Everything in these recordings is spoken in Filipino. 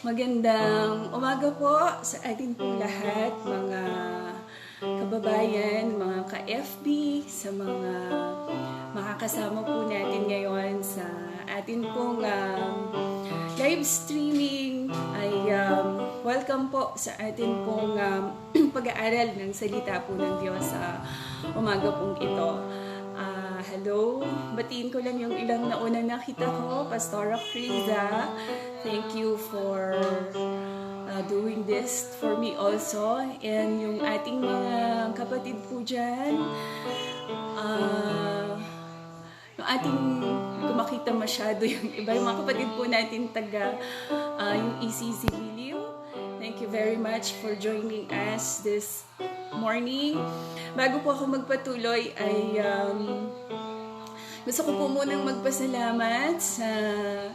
Magandang umaga po sa atin pong lahat, mga kababayan, mga ka-FB, sa mga makakasama po natin ngayon sa atin pong live streaming. Ay welcome po sa atin pong pag-aaral ng salita po ng Diyos sa umaga pong ito. Hello, batiin ko lang yung ilang naunang nakita ko. Pastora Friza, thank you for doing this for me also. And yung ating mga kapatid po dyan, yung ating kumakita masyado yung iba, yung mga kapatid po natin taga yung ECC Vilio. Thank you very much for joining us this morning. Bago po ako magpatuloy ay gusto ko po munang magpasalamat sa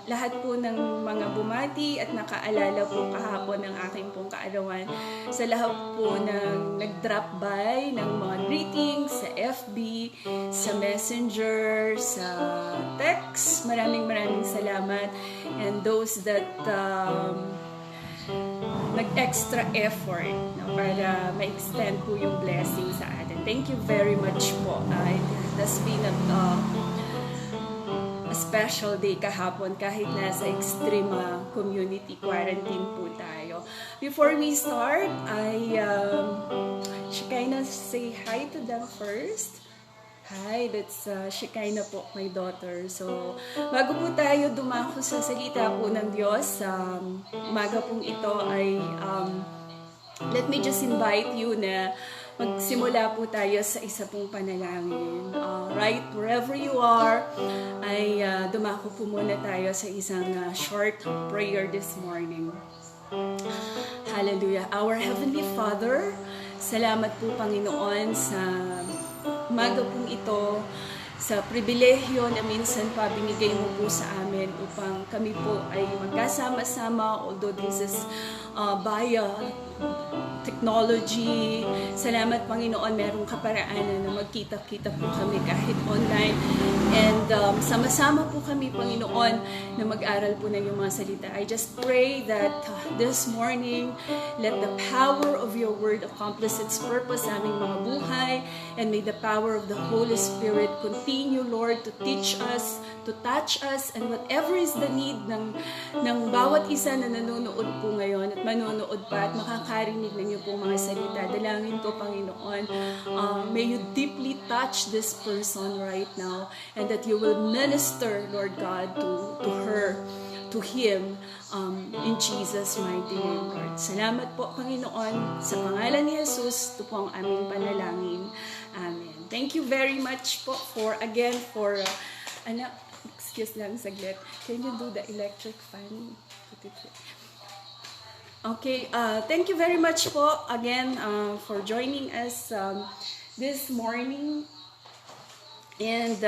lahat po ng mga bumati at nakaalala po kahapon ng aking pong kaarawan, sa lahat po ng nag-drop by ng mga greetings sa FB, sa Messenger, sa text. Maraming salamat. And those that nag-extra effort para ma-extend po yung blessing sa atin. Thank you very much po. It has been a special day kahapon kahit nasa extreme community quarantine po tayo. Before we start, Shekinah, say hi to them first. Hi, that's Shekinah po, my daughter. So, bago po tayo dumako sa salita po ng Diyos, umaga pong ito ay let me just invite you na magsimula po tayo sa isa pong panalangin. Right, wherever you are, ay dumako po muna tayo sa isang short prayer this morning. Hallelujah. Our Heavenly Father, salamat po Panginoon sa umaga pong ito, sa pribilehyo na minsan pa binigay mo po sa amin upang kami po ay magkasama-sama, although this is via technology. Salamat Panginoon, merong kaparaanan na magkita-kita po kami kahit online. And sama-sama po kami Panginoon na mag-aral po ng iyong mga salita. I just pray that this morning, let the power of your word accomplish its purpose sa aming mga buhay, and may the power of the Holy Spirit continue, Lord, to teach us, to touch us, and whatever is the need ng bawat isa na nanonood po ngayon at manonood pa at makakarinig ng iyong pong mga salita. Dalangin ko, Panginoon, may you deeply touch this person right now, and that you will minister, Lord God, to her, to him, in Jesus' mighty name, Lord. Salamat po, Panginoon. Sa pangalan ni Jesus, ito po ang aming panalangin. Amen. Thank you very much po excuse lang saglit. Can you do the electric fan? Okay, thank you very much po again for joining us this morning. And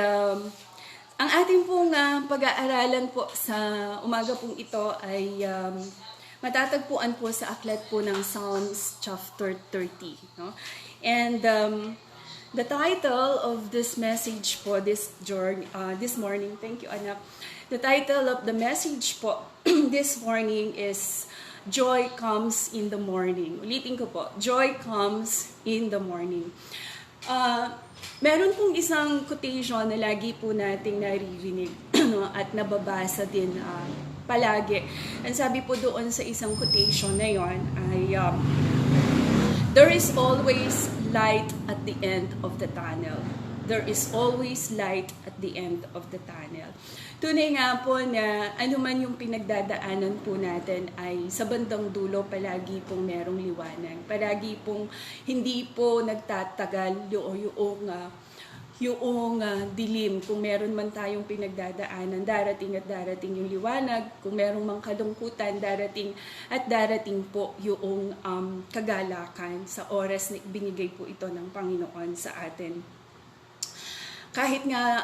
ang ating pong pag-aaralan po sa umaga pong ito ay matatagpuan po sa aklat po ng Psalms chapter 30. No? And the title of this message po, this morning, thank you anak, the title of the message po this morning is Joy Comes in the Morning. Ulitin ko po, Joy Comes in the Morning. Meron pong isang quotation na lagi po nating naririnig at nababasa din palagi. Ang sabi po doon sa isang quotation na yon ay there is always light at the end of the tunnel. There is always light at the end of the tunnel. Tunay nga po na anuman yung pinagdadaanan po natin ay sa bandang dulo palagi pong merong liwanag. Palagi pong hindi po nagtatagal yung dilim. Kung meron man tayong pinagdadaanan, darating at darating yung liwanag. Kung meron mang kalungkutan, darating at darating po yung kagalakan sa oras na binigay po ito ng Panginoon sa atin. Kahit nga,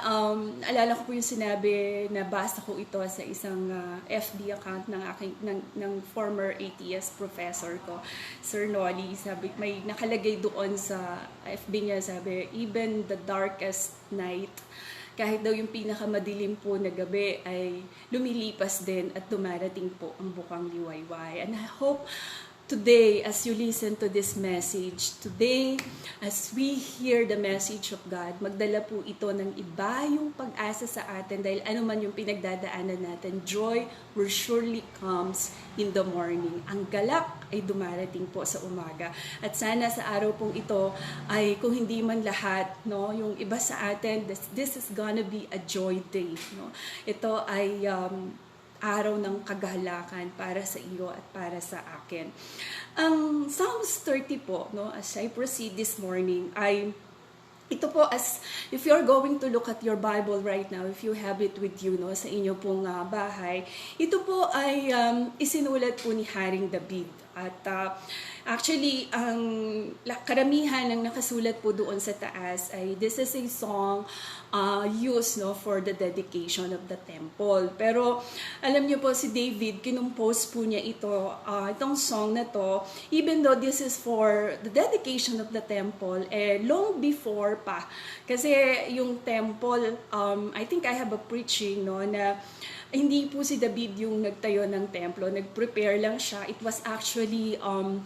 naalala ko po yung sinabi, nabasa ko ito sa isang FB account ng former ATS professor ko, Sir Nolly. Sabi, may nakalagay doon sa FB niya, sabi, even the darkest night kahit daw yung pinakamadilim po na gabi ay lumilipas din at dumarating po ang bukang liwayway. And I hope today, as you listen to this message, today, as we hear the message of God, magdala po ito ng iba yung pag-asa sa atin dahil ano man yung pinagdadaanan natin, joy will surely comes in the morning. Ang galak ay dumarating po sa umaga. At sana sa araw pong ito ay kung hindi man lahat, no, yung iba sa atin, this is gonna be a joy day. No? Ito ay araw ng kagalakan para sa iyo at para sa akin. Ang Psalms 30 po, no, as I proceed this morning, ay ito po, as if you're going to look at your Bible right now, if you have it with you, no, sa inyo pong bahay, ito po ay isinulat po ni Haring David. At actually, ang karamihan ng nakasulat po doon sa taas ay this is a song used, no, for the dedication of the temple. Pero alam niyo po, si David, kinumpose po niya itong song na to, even though this is for the dedication of the temple, long before pa. Kasi yung temple, I think I have a preaching, no, na hindi po si David yung nagtayo ng templo, nag-prepare lang siya. It was actually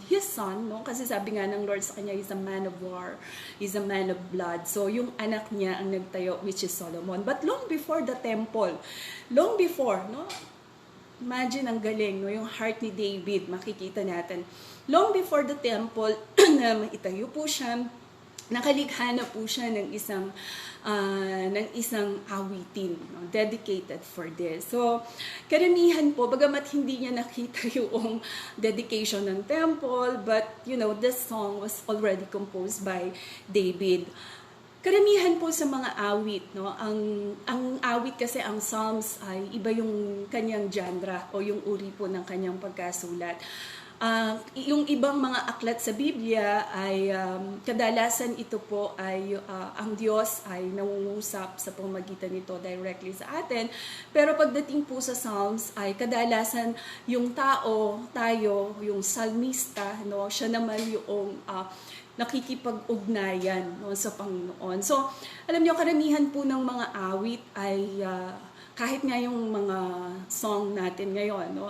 his son, no? Kasi sabi nga ng Lord sa kanya, he's a man of war, he's a man of blood. So yung anak niya ang nagtayo, which is Solomon. But long before the temple, long before, no? Imagine ang galing, no? Yung heart ni David, makikita natin. Long before the temple, na itayo po siya, nakalikha na po siya ng isang awitin, no, dedicated for this. So, karamihan po, bagamat hindi niya nakita yung dedication ng temple, but, you know, this song was already composed by David. Karamihan po sa mga awit, no, ang awit kasi, ang Psalms ay iba yung kanyang genre o yung uri po ng kanyang pagkasulat. Yung ibang mga aklat sa Biblia ay kadalasan ito po ay ang Diyos ay nangungusap sa pamamagitan nito directly sa atin. Pero pagdating po sa Psalms ay kadalasan yung tayo, yung salmista, no, siya naman yung nakikipag-ugnayan, no, sa Panginoon. So, alam niyo, karamihan po ng mga awit ay kahit nga yung mga song natin ngayon, no,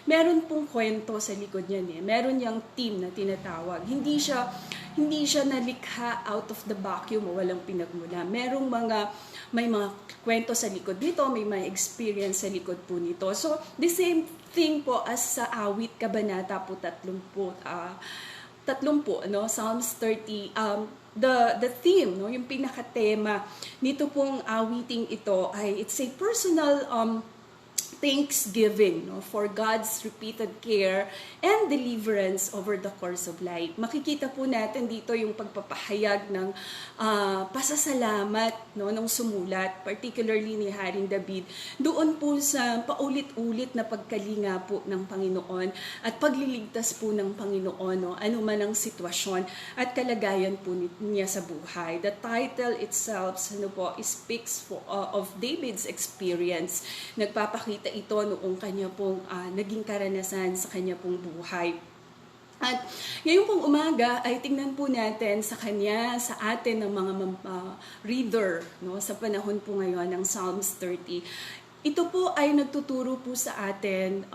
meron pong kwento sa likod niyan. Meron yung team na tinatawag. Hindi siya nalikha out of the vacuum o walang pinagmula. May mga kwento sa likod nito, may mga experience sa likod po nito. So, the same thing po as sa awit, Kabanata po 30, no, Psalms 30, the theme, no, yung pinaka-tema nito pong awiting ito ay it's a personal thanksgiving, no, for God's repeated care and deliverance over the course of life. Makikita po natin dito yung pagpapahayag ng pasasalamat, no, ng sumulat, particularly ni Haring David, doon po sa paulit-ulit na pagkalinga po ng Panginoon at pagliligtas po ng Panginoon, no, anuman ang sitwasyon at kalagayan po niya sa buhay. The title itself, ano po, speaks of David's experience. Nagpapakita ito noong kanya pong naging karanasan sa kanya pong buhay. At ngayong pong umaga ay tingnan po natin sa kanya, sa atin ng mga reader, no, sa panahon po ngayon ng Psalms 30. Ito po ay nagtuturo po sa atin,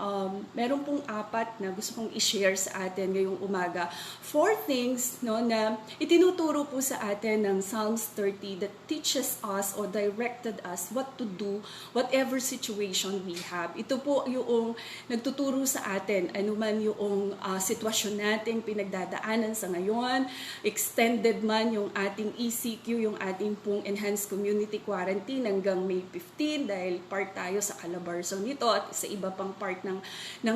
meron pong 4 na gusto kong i-share sa atin ngayong umaga. 4 things, no, na itinuturo po sa atin ng Psalms 30 that teaches us or directed us what to do, whatever situation we have. Ito po yung nagtuturo sa atin, anuman yung sitwasyon natin, pinagdadaanan sa ngayon, extended man yung ating ECQ, yung ating pong Enhanced Community Quarantine hanggang May 15 dahil part tayo sa Calabarzon nito at sa iba pang part ng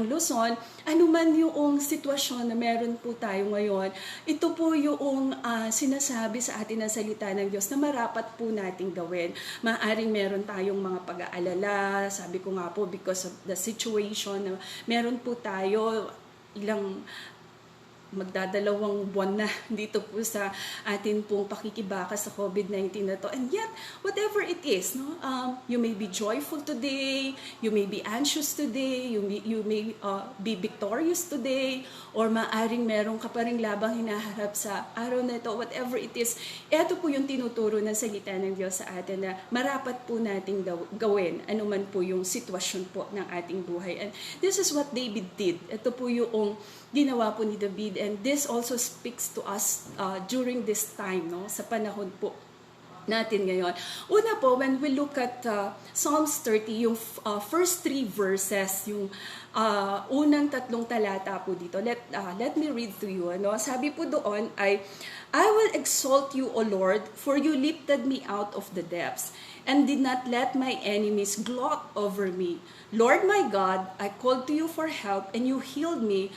Luzon, anuman yung sitwasyon na meron po tayo ngayon, ito po yung sinasabi sa atin ng salita ng Diyos na marapat po nating gawin. Maaring meron tayong mga pag-aalala, sabi ko nga po, because of the situation na meron po tayo, ilang magdadalawang buwan na dito po sa atin pong pakikibaka sa COVID-19 na to. And yet, whatever it is, no, you may be joyful today, you may be anxious today, you may be victorious today, or maaring meron ka pa rin labang hinaharap sa araw na ito, whatever it is. Ito po yung tinuturo ng salita ng Diyos sa atin na marapat po nating gawin, anuman po yung sitwasyon po ng ating buhay. And this is what David did. Ito po yung ginawa po ni David, and this also speaks to us during this time, no, sa panahon po natin ngayon. Una po, when we look at Psalms 30, yung first 3 verses, yung unang 3 talata po dito, let me read to you. Ano? Sabi po doon ay, I will exalt you, O Lord, for you lifted me out of the depths, and did not let my enemies gloat over me. Lord my God, I called to you for help, and you healed me.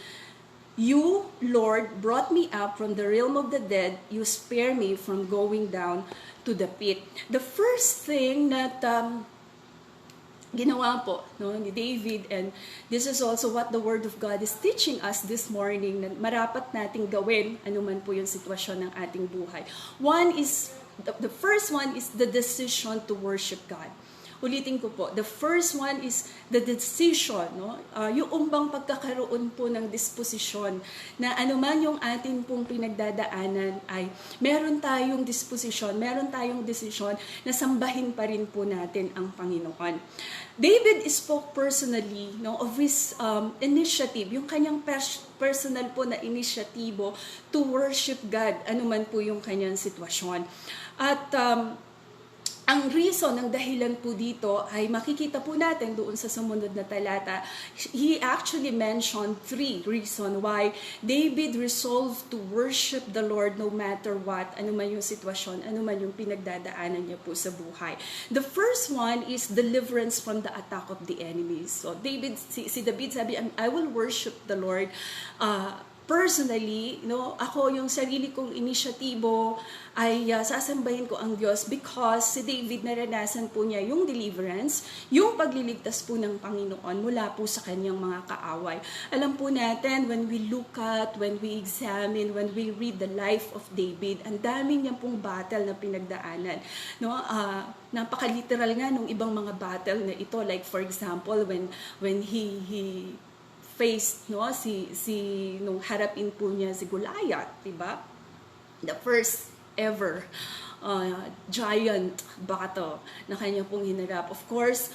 You, Lord, brought me up from the realm of the dead. You spare me from going down to the pit. The first thing that ginawa po, no, ni David, and this is also what the Word of God is teaching us this morning, na marapat nating gawin anuman po yung sitwasyon ng ating buhay. The first one is the decision to worship God. Ulitin ko po, the first one is the decision, no? Yung bang pagkakaroon po ng disposisyon na anuman yung atin pong pinagdadaanan ay meron tayong disposisyon, meron tayong desisyon na sambahin pa rin po natin ang Panginoon. David spoke personally, no, of his initiative, yung kanyang personal po na inisyatibo to worship God, anuman po yung kanyang sitwasyon. At ang reason, ang dahilan po dito ay makikita po natin doon sa sumunod na talata. He actually mentioned 3 reasons why David resolved to worship the Lord no matter what, ano man yung sitwasyon, ano man yung pinagdadaanan niya po sa buhay. The first one is deliverance from the attack of the enemies. So si David sabi, I will worship the Lord personally, no, ako yung sarili kong inisyatibo ay sasambahin ko ang Diyos because si David naranasan po niya yung deliverance, yung pagliligtas po ng Panginoon mula po sa kanyang mga kaaway. Alam po natin, when we look at, when we examine, when we read the life of David, ang dami niya pong battle na pinagdaanan. No? Napaka-literal nga nung ibang mga battle na ito. Like for example, when he faced, no, nung harapin po niya si Goliath, diba? The first ever giant battle na kanya pong hinarap. Of course,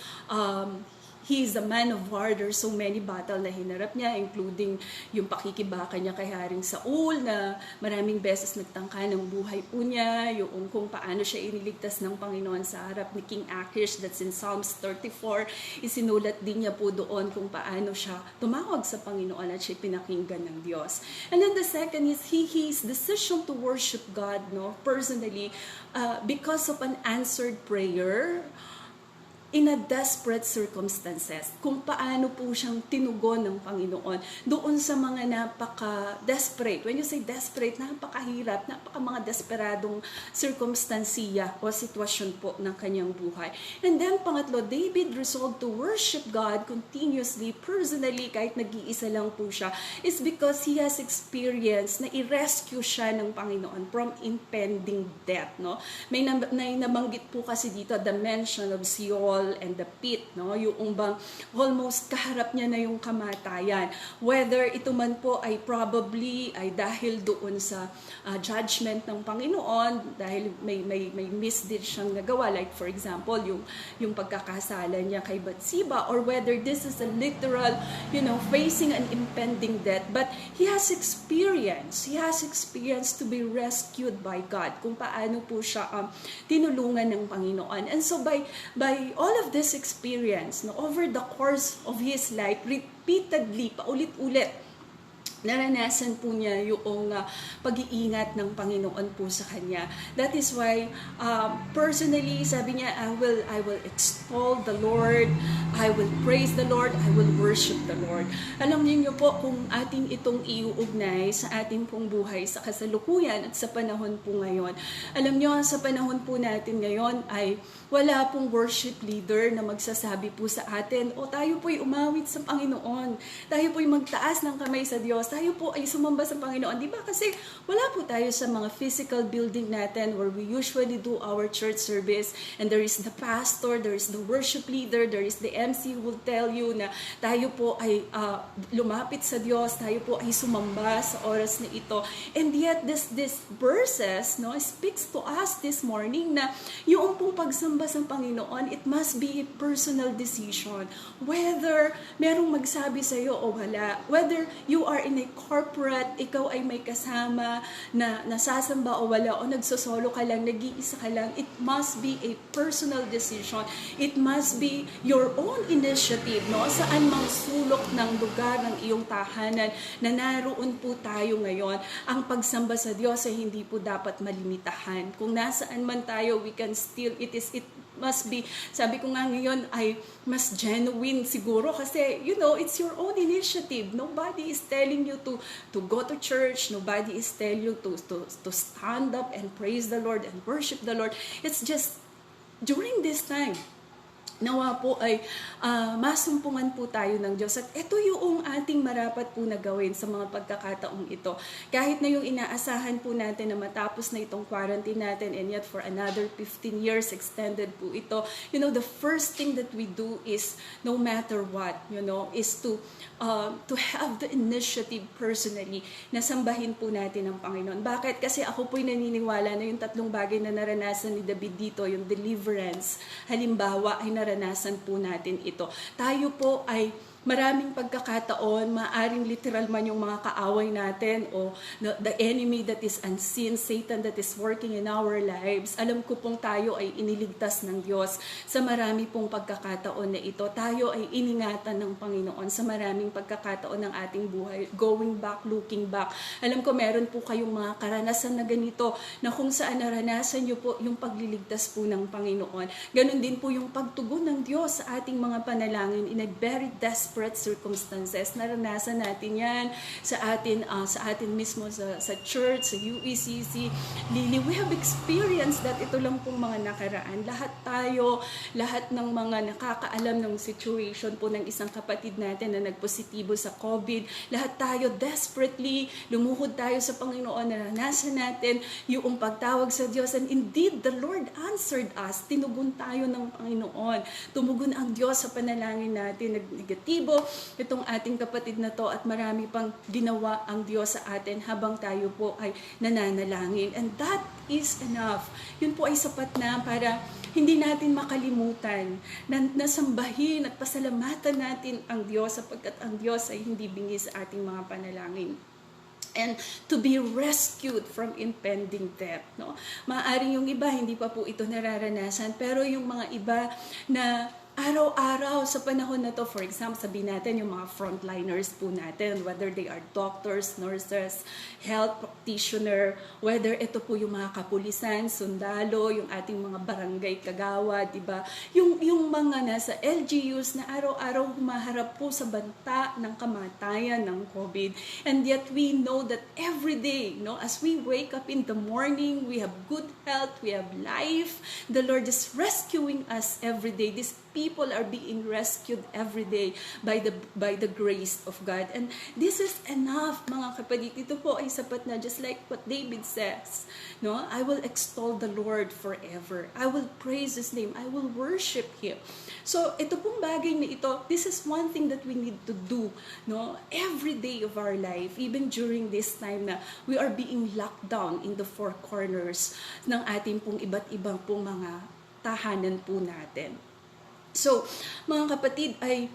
he is a man of war. There's so many battle na hinarap niya, including yung pakikibaka niya kay Haring Saul na maraming beses nagtangka ng buhay po niya, yung kung paano siya iniligtas ng Panginoon sa harap ni King Achish, that's in Psalms 34. Isinulat din niya po doon kung paano siya tumawag sa Panginoon at siya pinakinggan ng Diyos. And then the second is his decision to worship God, no, personally, because of an answered prayer in a desperate circumstances, kung paano po siyang tinugon ng Panginoon doon sa mga napaka-desperate. When you say desperate, napakahirap, mga desperadong circumstansiya o sitwasyon po ng kanyang buhay. And then, pangatlo, David resolved to worship God continuously, personally, kahit nag-iisa lang po siya, is because he has experienced na i-rescue siya ng Panginoon from impending death. No? May nabanggit po kasi dito, the mention of Sheol and the pit, no, yung bang almost kaharap niya na yung kamatayan, whether ito man po ay probably ay dahil doon sa judgment ng Panginoon, dahil may misdeed siyang nagawa, like for example yung pagkakasala niya kay Bathsheba, or whether this is a literal, facing an impending death, but he has experience to be rescued by God, kung paano po siya tinulungan ng Panginoon. And so by all of this experience, no, over the course of his life, repeatedly, paulit-ulit, naranasan po niya yung pag-iingat ng Panginoon po sa kanya. That is why, personally, sabi niya, I will extol the Lord, I will praise the Lord, I will worship the Lord. Alam niyo po, kung atin itong iuugnay sa ating pong buhay sa kasalukuyan at sa panahon po ngayon, alam niyo, sa panahon po natin ngayon ay wala pong worship leader na magsasabi po sa atin, tayo po'y umawit sa Panginoon, tayo po'y magtaas ng kamay sa Diyos, tayo po ay sumamba sa Panginoon. Di ba? Kasi wala po tayo sa mga physical building natin where we usually do our church service, and there is the pastor, there is the worship leader, there is the MC who will tell you na tayo po ay lumapit sa Diyos, tayo po ay sumamba sa oras na ito. And yet this verses speaks to us this morning na yung pong pagsamba sa Panginoon, it must be a personal decision. Whether merong magsabi sa iyo o wala, whether you are in a corporate, ikaw ay may kasama na nasasamba o wala, o nagsosolo ka lang, nag-iisa ka lang, it must be a personal decision. It must be your own initiative, saan mang sulok ng lugar ng iyong tahanan na naroon po tayo ngayon. Ang pagsamba sa Diyos ay hindi po dapat malimitahan. Kung nasaan man tayo, we can still, it must be, sabi ko nga ngayon, ay mas genuine siguro kasi, it's your own initiative. Nobody is telling you to go to church. Nobody is telling you to stand up and praise the Lord and worship the Lord. It's just, during this time, nawa po ay masumpungan po tayo ng Diyos. At ito yung ating marapat po na gawin sa mga pagkakataong ito. Kahit na yung inaasahan po natin na matapos na itong quarantine natin, and yet for another 15 years extended po ito, the first thing that we do is, no matter what, is to have the initiative personally na sambahin po natin ang Panginoon. Bakit? Kasi ako po'y naniniwala na yung tatlong bagay na naranasan ni David dito, yung deliverance, halimbawa ay naranasan po natin ito. Tayo po ay maraming pagkakataon, maaring literal man yung mga kaaway natin o the enemy that is unseen, Satan that is working in our lives. Alam ko pong tayo ay iniligtas ng Diyos sa marami pong pagkakataon na ito. Tayo ay iningatan ng Panginoon sa maraming pagkakataon ng ating buhay. Going back, looking back. Alam ko meron po kayong mga karanasan na ganito na kung saan naranasan nyo po yung pagliligtas po ng Panginoon. Ganon din po yung pagtugon ng Diyos sa ating mga panalangin in a very desperate circumstances. Naranasan natin yan sa atin mismo sa church, sa UECC. Lili, we have experienced that. Ito lang pong mga nakaraan. Lahat ng mga nakakaalam ng situation po ng isang kapatid natin na nagpositibo sa COVID. Lahat tayo desperately lumuhod tayo sa Panginoon. Naranasan natin yung pagtawag sa Diyos, and indeed the Lord answered us. Tinugon tayo ng Panginoon. Tumugon ang Diyos sa panalangin natin. Negatibo itong ating kapatid na to, at marami pang ginawa ang Diyos sa atin habang tayo po ay nananalangin. And that is enough. Yun po ay sapat na para hindi natin makalimutan na nasambahin at pasalamatan natin ang Diyos, sapagkat ang Diyos ay hindi bingi sa ating mga panalangin. And to be rescued from impending death. Maaring yung iba, hindi pa po ito nararanasan, pero yung mga iba na araw-araw sa panahon na to, for example, sabihin natin yung mga frontliners po natin, whether they are doctors, nurses, health practitioner, whether ito po yung mga kapulisan, sundalo, yung ating mga barangay kagawad, diba? Yung mga nasa LGUs na araw-araw humaharap po sa banta ng kamatayan ng COVID. And yet we know that every day, as we wake up in the morning, we have good health, we have life. The Lord is rescuing us every day. These people are being rescued every day by the grace of God. And this is enough, mga kapatid. Ito po ay sapat na, just like what David says. I will extol the Lord forever. I will praise His name. I will worship Him. So, ito pong bagay na ito, this is one thing that we need to do, every day of our life, even during this time na we are being locked down in the four corners ng ating pong iba't ibang pong mga tahanan po natin. So, mga kapatid, ay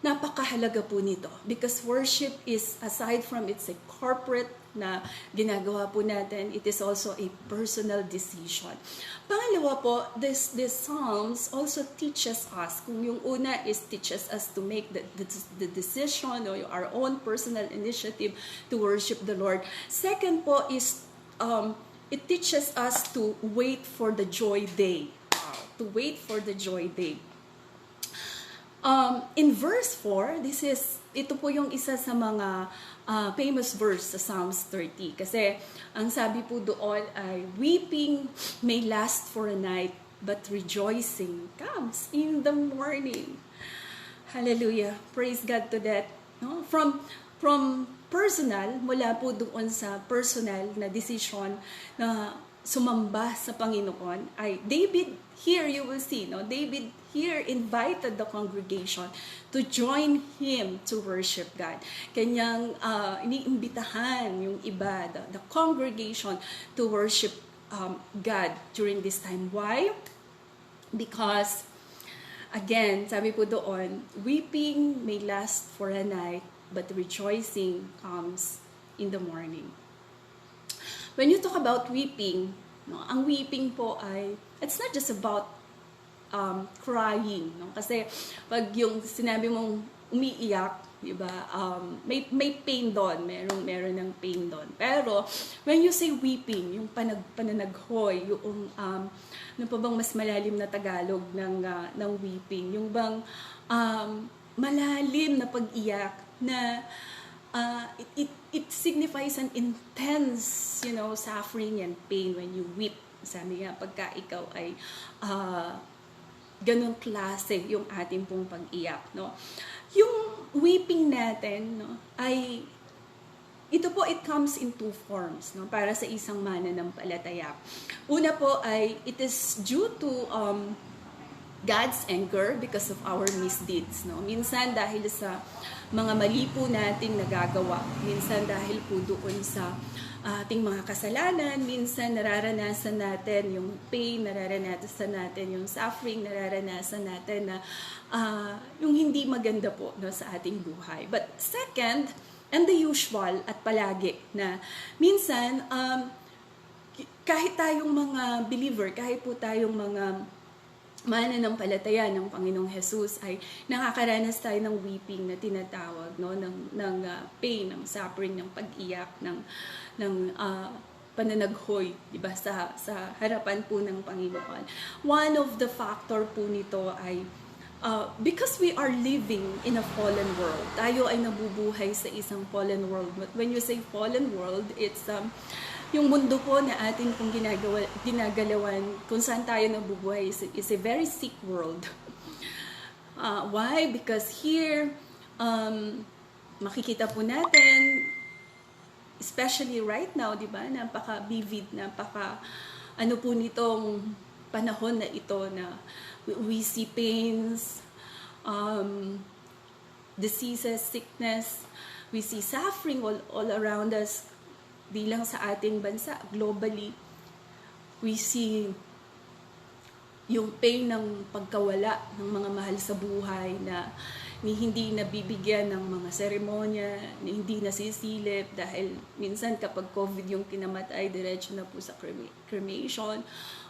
napakahalaga po nito because worship is, aside from it's a corporate na ginagawa po natin, it is also a personal decision. Pangalawa po, this Psalms also teaches us, kung yung una is teaches us to make the decision or our own personal initiative to worship the Lord. Second po is, it teaches us to wait for the joy day. To wait for the joy day. In verse 4, ito po yung isa sa mga famous verse sa Psalms 30. Kasi ang sabi po doon ay, weeping may last for a night, but rejoicing comes in the morning. Hallelujah. Praise God to that. From personal, mula po doon sa personal na decision na sumamba sa Panginoon, ay David here, you will see, no? David here invited the congregation to join him to worship God. Kanyang iniimbitahan yung iba, the congregation, to worship God during this time. Why? Because, again, sabi po doon, weeping may last for a night, but rejoicing comes in the morning. When you talk about weeping, no, ang weeping po ay, it's not just about crying, no? Kasi pag yung sinabi mong umiiyak, di ba, may pain doon, meron ng pain doon. Pero when you say weeping, yung pananaghoy, yung ano pa bang mas malalim na Tagalog ng weeping, yung bang malalim na pag-iyak na it signifies an intense, suffering and pain when you weep. Sabi nga, pagka ikaw ay ganun klase yung ating pong pag-iyak, no? Yung weeping natin, no, ay ito po, it comes in two forms, no, para sa isang mananampalataya. Una po ay it is due to God's anger because of our misdeeds, no? Minsan dahil sa mga mali po nating nagagawa, minsan dahil po doon sa ating mga kasalanan, minsan nararanasan natin yung pain, nararanasan natin yung suffering, nararanasan natin na yung hindi maganda po, no, sa ating buhay. But second, and the usual at palagi na minsan kahit tayong mga believer, kahit po tayong mga mananampalataya ng Panginoong Jesus ay nakakaranas tayo ng weeping na tinatawag, no, ng pain, ng suffering, ng pag-iyak, ng pananaghoy, di ba, sa harapan po ng Panginoon. One of the factor po nito ay because we are living in a fallen world. Tayo ay nabubuhay sa isang fallen world. But when you say fallen world, it's yung mundo po na atin pong ginagalawan, kung saan tayo nabubuhay, is a very sick world. Why? Because here, makikita po natin, especially right now, di ba, napaka-vivid, ano po nitong panahon na ito na we see pains, diseases, sickness, we see suffering all around us. Di lang sa ating bansa, globally, we see yung pain ng pagkawala ng mga mahal sa buhay na hindi nabibigyan ng mga seremonya, hindi nasisilip dahil minsan kapag COVID yung kinamatay, diretso na po sa cremation,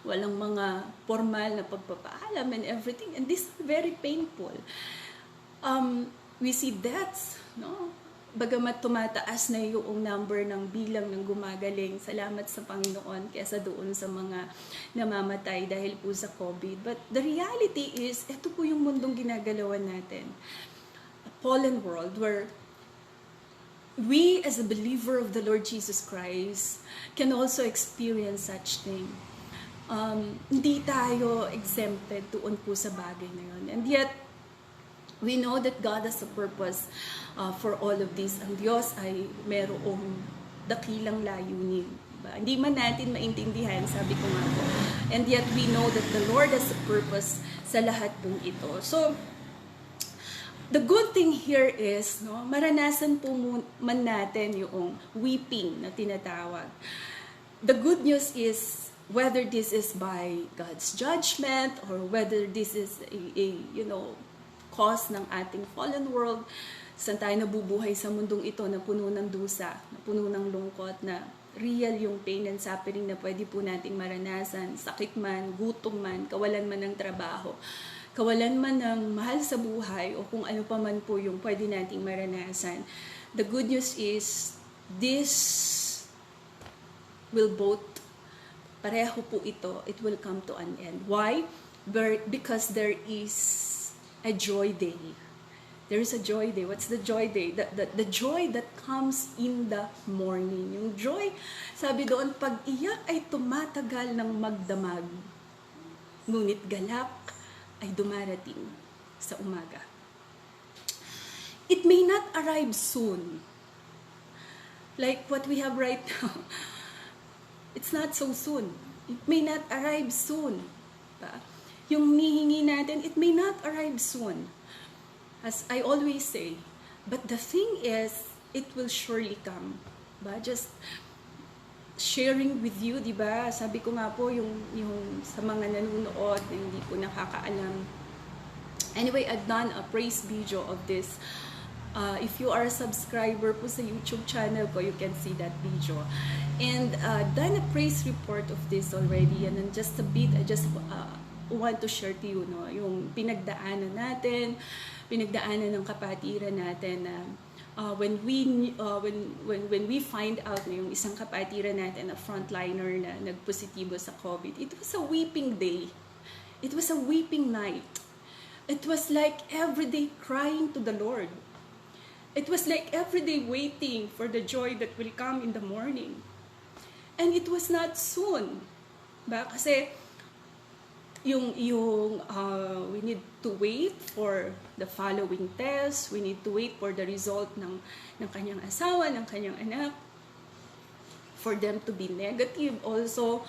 walang mga formal na pagpapaalam and everything, and this is very painful. We see deaths, no? Bagamat tumataas na yung number ng bilang ng gumagaling, salamat sa Panginoon kaysa doon sa mga namamatay dahil po sa COVID. But the reality is, ito po yung mundong ginagalawan natin. A fallen world where we as a believer of the Lord Jesus Christ can also experience such thing. Hindi tayo exempted doon po sa bagay na yun. And yet, we know that God has a purpose for all of this. Ang Diyos ay merong dakilang layunin. Diba? Hindi man natin maintindihan, sabi ko nga po. And yet we know that the Lord has a purpose sa lahat pong ito. So, the good thing here is, no, maranasan po man natin yung weeping na tinatawag. The good news is, whether this is by God's judgment or whether this is a cause ng ating fallen world, saan tayo nabubuhay sa mundong ito na puno ng dusa, na puno ng lungkot, na real yung pain and suffering na pwede po nating maranasan, sakit man, gutom man, kawalan man ng trabaho, kawalan man ng mahal sa buhay, o kung ano pa man po yung pwede nating maranasan. The good news is, this will both, pareho po ito, it will come to an end. Why? Because there is a joy day. There is a joy day. What's the joy day? The joy that comes in the morning. Yung joy, sabi doon, pag-iyak ay tumatagal ng magdamag. Ngunit galak ay dumarating sa umaga. It may not arrive soon, like what we have right now, it's not so soon. It may not arrive soon. Ba? Yung nihingi natin, it may not arrive soon. As I always say, but the thing is, it will surely come. Ba? Just sharing with you, di ba? Sabi ko nga po, yung sa mga nanonood na hindi po nakakaalam. Anyway, I've done a praise video of this. If you are a subscriber po sa YouTube channel ko, you can see that video. And done a praise report of this already. And then just a bit, I just want to share to you, no, yung pinagdaanan natin, pinagdaanan ng kapatiran natin na when we find out na yung isang kapatiran natin, a frontliner na nagpositibo sa COVID, it was a weeping day. It was a weeping night. It was like everyday crying to the Lord. It was like everyday waiting for the joy that will come in the morning. And it was not soon. Ba? Kasi we need to wait for the following test. We need to wait for the result ng kanyang asawa, ng kanyang anak. For them to be negative also.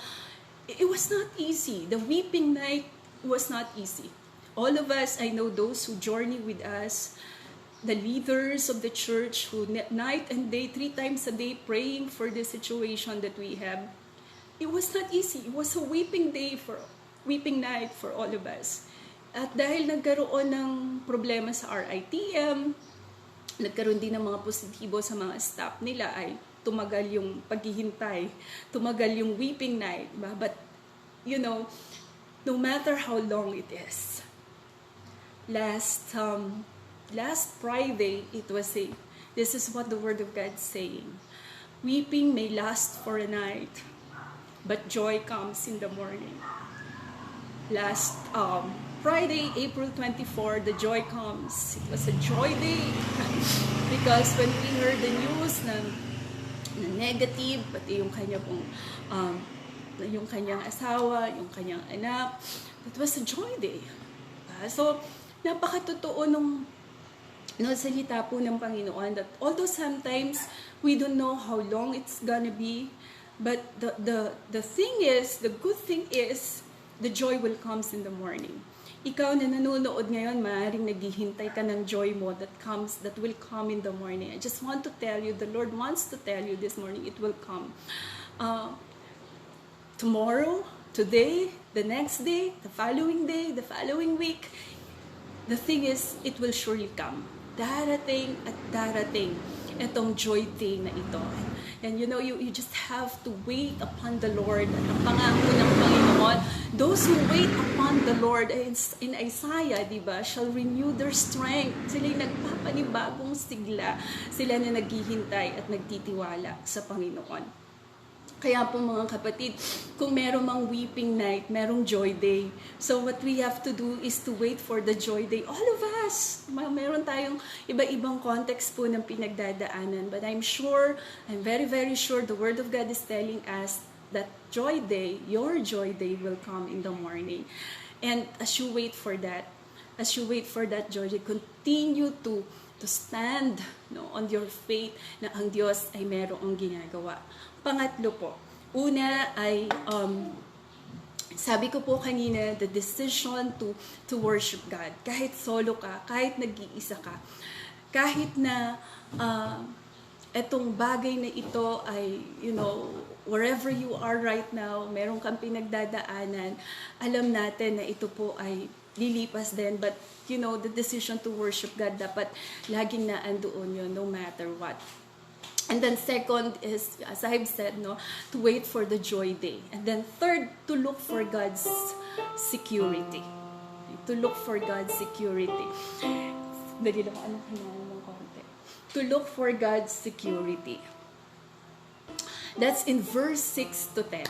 It was not easy. The weeping night was not easy. All of us, I know those who journey with us, the leaders of the church who night and day, 3 times a day praying for the situation that we have. It was not easy. It was a weeping night for all of us. At dahil nagkaroon ng problema sa RITM, nagkaroon din ng mga positibo sa mga staff nila, ay tumagal yung paghihintay, tumagal yung weeping night. But, you know, no matter how long it is, last Friday, this is what the Word of God is saying. Weeping may last for a night, but joy comes in the morning. Last Friday, April 24, the joy comes. It was a joy day because when we heard the news na negative, pati yung yung kanyang asawa, yung kanyang anak, it was a joy day. So, napakatotoo nung salita po ng Panginoon that although sometimes we don't know how long it's gonna be, but the thing is, the good thing is, the joy will comes in the morning. Ikaw na nanonood ngayon, maaaring naghihintay ka ng joy mo that will come in the morning. I just want to tell you, the Lord wants to tell you this morning, it will come. Tomorrow, today, the next day, the following week, the thing is, it will surely come. Darating at darating itong joy day na ito. And you know, you just have to wait upon the Lord. At ang pangako ng Panginoon, those who wait upon the Lord, in Isaiah, diba, shall renew their strength. Sila yung nagpapanibagong sigla. Sila na naghihintay at nagtitiwala sa Panginoon. Kaya po mga kapatid, kung meron mang weeping night, merong joy day. So what we have to do is to wait for the joy day. All of us, meron tayong iba-ibang context po ng pinagdadaanan. But I'm very, very sure the Word of God is telling us that joy day, your joy day will come in the morning. And as you wait for that joy day, continue to stand on your faith na ang Diyos ay merong ginagawa. Pangatlo po, una ay, sabi ko po kanina, the decision to worship God. Kahit solo ka, kahit nag-iisa ka, kahit na etong bagay na ito ay, you know, wherever you are right now, meron kang pinagdadaanan, alam natin na ito po ay lilipas din. But, you know, the decision to worship God, dapat laging naandoon yun, no matter what. And then second is, as I've said, to wait for the joy day. And then third, to look for God's security. To look for God's security. Dali lang, ng konti. To look for God's security. That's in verse 6 to 10.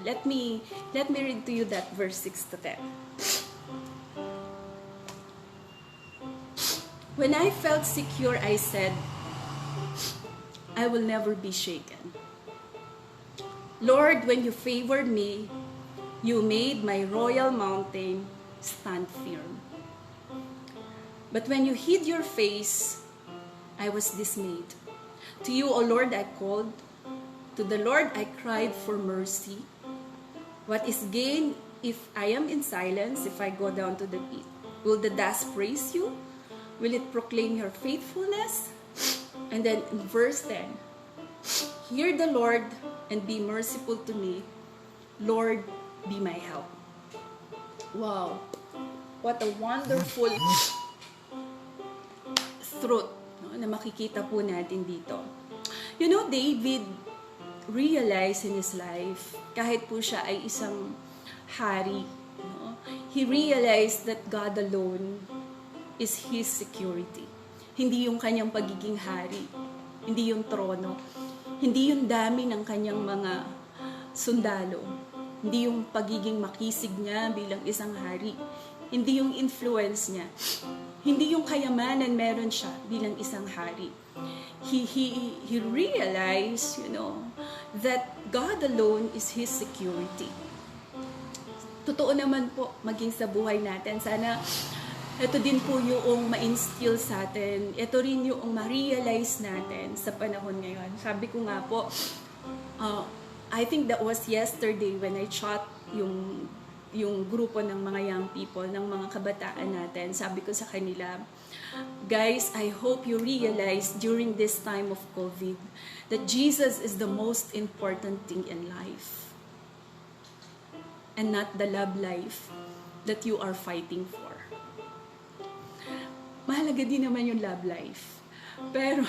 Let me read to you that verse 6 to 10. When I felt secure, I said, I will never be shaken. Lord, when you favored me, you made my royal mountain stand firm. But when you hid your face, I was dismayed. To you, O Lord, I called. To the Lord I cried for mercy. What is gain if I am in silence, if I go down to the pit? Will the dust praise you? Will it proclaim your faithfulness? And then in verse 10, hear the Lord and be merciful to me. Lord, be my help. Wow. What a wonderful truth, no, na makikita po natin dito. You know, David realized in his life, kahit po siya ay isang hari, no, he realized that God alone is his security. Hindi yung kanyang pagiging hari, hindi yung trono, hindi yung dami ng kanyang mga sundalo, hindi yung pagiging makisig niya bilang isang hari, hindi yung influence niya, hindi yung kayamanan meron siya bilang isang hari. He realized, you know, that God alone is his security. Totoo naman po, maging sa buhay natin. Sana ito din po yung ma-instill sa atin. Ito rin yung ma-realize natin sa panahon ngayon. Sabi ko nga po, I think that was yesterday when I chat yung grupo ng mga young people, ng mga kabataan natin. Sabi ko sa kanila, guys, I hope you realize during this time of COVID that Jesus is the most important thing in life and not the love life that you are fighting for. Mahalaga din naman yung love life. Pero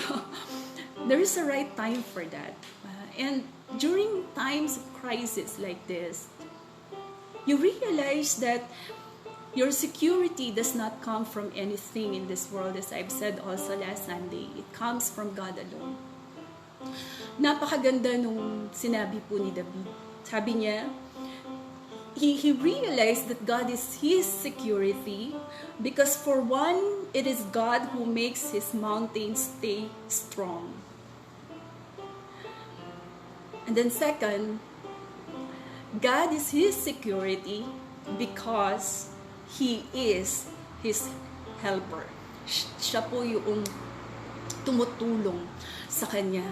there is a right time for that. And during times of crisis like this, you realize that your security does not come from anything in this world, as I've said also last Sunday. It comes from God alone. Napakaganda nung sinabi po ni David. Sabi niya, he realized that God is his security because for one, it is God who makes his mountains stay strong. And then second, God is his security because he is his helper. Siya po yung tumutulong sa kanya.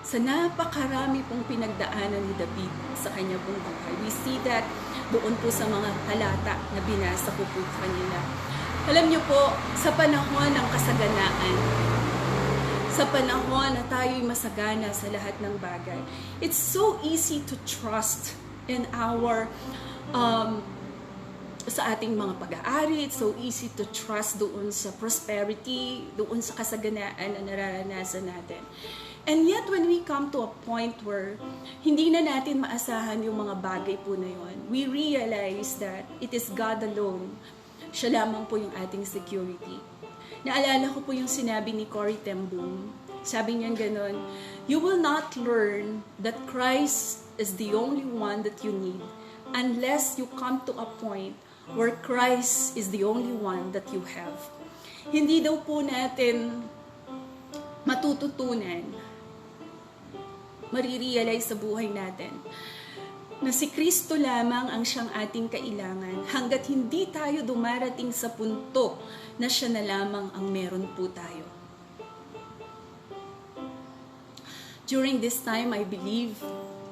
Sa napakarami pong pinagdaanan ni David sa kanya pong buhay. We see that doon po sa mga talata na binasa ko po kanina. Alam niyo po, sa panahon ng kasaganaan, sa panahon na tayo'y masagana sa lahat ng bagay, it's so easy to trust in our sa ating mga pag-aari. It's so easy to trust doon sa prosperity, doon sa kasaganaan na nararanasan natin. And yet, when we come to a point where hindi na natin maasahan yung mga bagay po na yun, we realize that it is God alone. Siya lamang po yung ating security. Naalala ko po yung sinabi ni Corrie ten Boom. Sabi niya ganon, you will not learn that Christ is the only one that you need unless you come to a point where Christ is the only one that you have. Hindi daw po natin matututunan, marirealize sa buhay natin na si Kristo lamang ang siyang ating kailangan hanggat hindi tayo dumarating sa punto na siya na lamang ang meron po tayo. During this time, I believe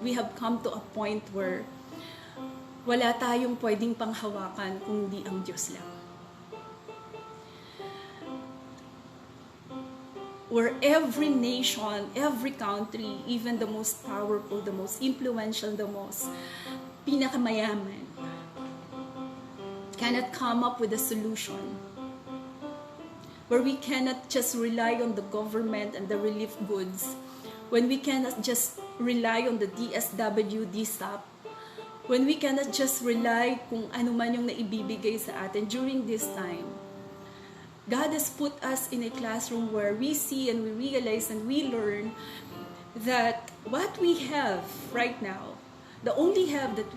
we have come to a point where wala tayong pwedeng panghawakan kung hindi ang Diyos lang. Where every nation, every country, even the most powerful, the most influential, the most pinakamayaman, cannot come up with a solution. Where we cannot just rely on the government and the relief goods. When we cannot just rely on the DSW, DSAP. When we cannot just rely kung ano man yung naibibigay sa atin during this time. God has put us in a classroom where we see and we realize and we learn that what we have right now, the only have that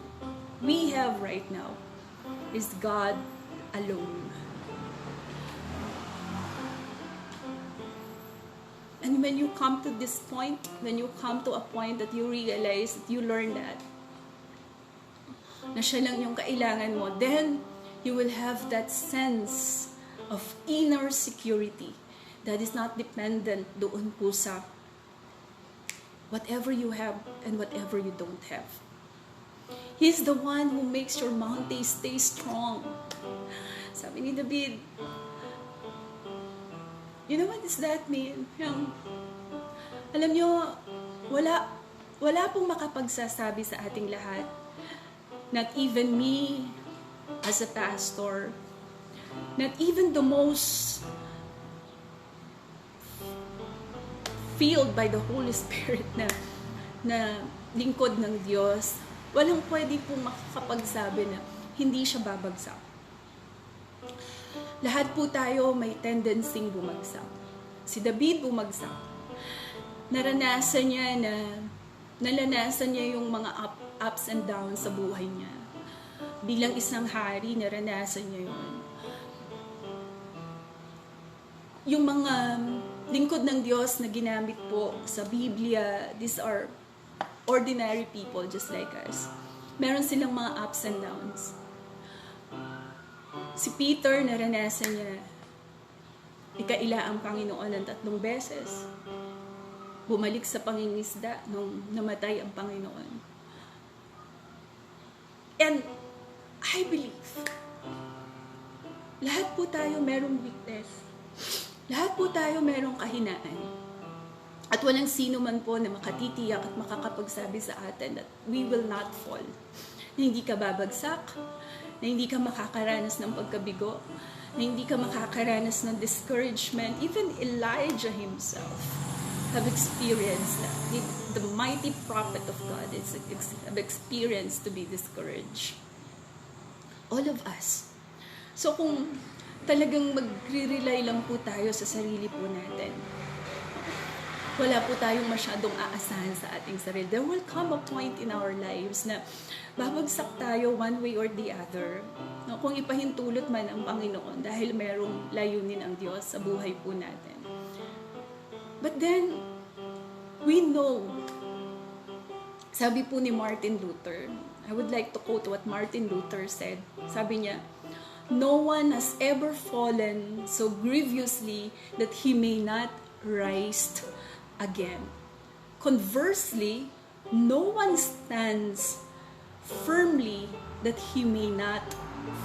we have right now is God alone. And when you come to this point, when you come to a point that you realize, that you learn that, na siya lang yung kailangan mo, then you will have that sense of inner security that is not dependent doon po sa whatever you have and whatever you don't have. He's the one who makes your mountain stay strong. Sabi ni David, you know what does that mean? Alam nyo, wala pong makapagsasabi sa ating lahat, not even me as a pastor, not even the most filled by the Holy Spirit na lingkod ng Diyos, walang pwede pong makakapagsabi na hindi siya babagsak. Lahat po tayo may tendency bumagsak. Si David bumagsak. Naranasan niya yung mga ups and downs sa buhay niya. Bilang isang hari, naranasan niya yun. Yung mga lingkod ng Diyos na ginamit po sa Biblia, these are ordinary people just like us. Meron silang mga ups and downs. Si Peter, naranasan niya ikaila ang Panginoon ng 3 beses. Bumalik sa pangingisda nung namatay ang Panginoon. And I believe, lahat po tayo merong weakness. Lahat po tayo merong kahinaan. At walang sino man po na makatitiyak at makakapagsabi sa atin that we will not fall. Na hindi ka babagsak, na hindi ka makakaranas ng pagkabigo, na hindi ka makakaranas ng discouragement. Even Elijah himself have experienced that. The mighty prophet of God have experienced to be discouraged. All of us. So kung talagang magre-rely lang po tayo sa sarili po natin, wala po tayong masyadong aasahan sa ating sarili. There will come a point in our lives na babagsak tayo one way or the other. No, kung ipahintulot man ang Panginoon dahil merong layunin ang Diyos sa buhay po natin. But then, we know, sabi po ni Martin Luther, I would like to quote what Martin Luther said. Sabi niya, no one has ever fallen so grievously that he may not rise again. Conversely, no one stands firmly that he may not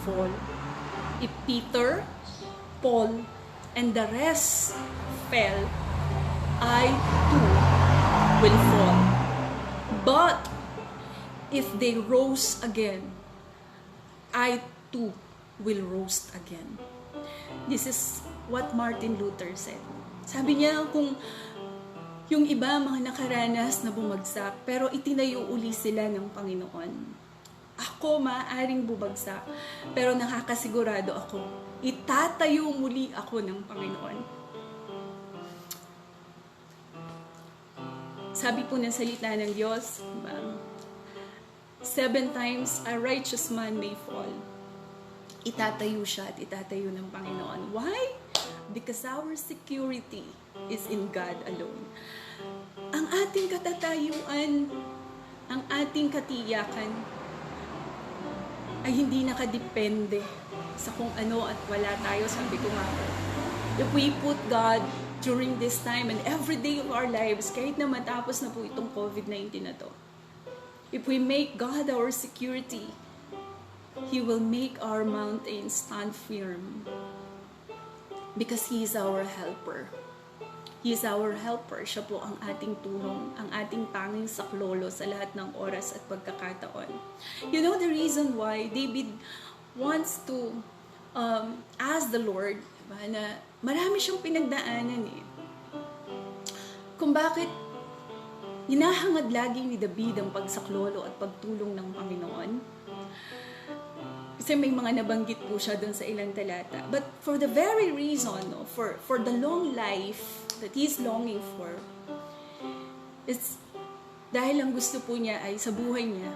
fall. If Peter, Paul, and the rest fell, I too will fall. But if they rose again, I too will rise again. This is what Martin Luther said. Sabi niya, kung yung iba mga nakaranas na bumagsak, pero itinayo uli sila ng Panginoon. Ako maaaring bumagsak, pero nakakasigurado ako, itatayo muli ako ng Panginoon. Sabi po ng salita ng Diyos, 7 times a righteous man may fall. Itatayo siya at itatayo ng Panginoon. Why? Because our security is in God alone. Ang ating katatayuan, ang ating katiyakan, ay hindi nakadepende sa kung ano at wala tayo. Sabi ko nga, if we put God during this time and every day of our lives, kahit na matapos na po itong COVID-19 na to, if we make God our security, He will make our mountains stand firm. Because He is our helper. He is our helper. Siya po ang ating tulong, ang ating tanging saklolo sa lahat ng oras at pagkakataon. You know the reason why David wants to ask the Lord, diba, na marami siyang pinagdaanan eh. Kung bakit hinahangad lagi ni David ang pagsaklolo at pagtulong ng Panginoon. Kasi may mga nabanggit po siya dun sa ilang talata. But for the very reason, no, for the long life that he's longing for, it's dahil ang gusto po niya ay sa buhay niya,